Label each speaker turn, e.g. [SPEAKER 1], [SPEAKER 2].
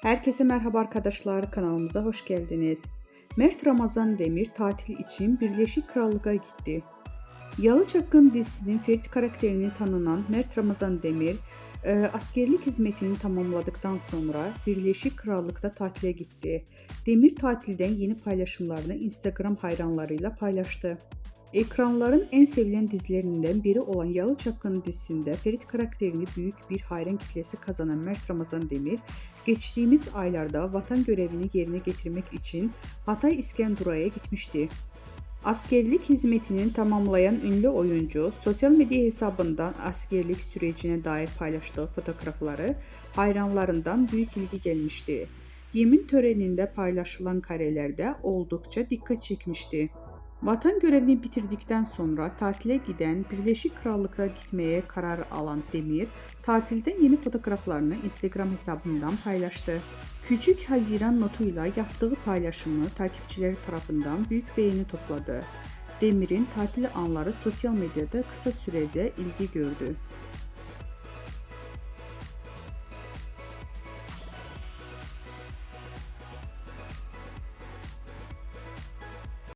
[SPEAKER 1] Herkese merhaba arkadaşlar, kanalımıza hoş geldiniz. Mert Ramazan Demir tatil için Birleşik Krallık'a gitti. Yalı Çapkın dizisinin Ferit karakterini tanınan Mert Ramazan Demir, askerlik hizmetini tamamladıktan sonra Birleşik Krallık'ta tatile gitti. Demir tatilden yeni paylaşımlarını Instagram hayranlarıyla paylaştı. Ekranların en sevilen dizilerinden biri olan Yalı Çapkın dizisinde Ferit karakterini büyük bir hayran kitlesi kazanan Mert Ramazan Demir, geçtiğimiz aylarda vatan görevini yerine getirmek için Hatay İskenderun'a gitmişti. Askerlik hizmetini tamamlayan ünlü oyuncu, sosyal medya hesabından askerlik sürecine dair paylaştığı fotoğrafları hayranlarından büyük ilgi gelmişti. Yemin töreninde paylaşılan karelerde oldukça dikkat çekmişti. Vatan görevini bitirdikten sonra tatile giden Birleşik Krallık'a gitmeye karar alan Demir, tatilden yeni fotoğraflarını Instagram hesabından paylaştı. Küçük Haziran notuyla yaptığı paylaşımı takipçileri tarafından büyük beğeni topladı. Demir'in tatil anları sosyal medyada kısa sürede ilgi gördü.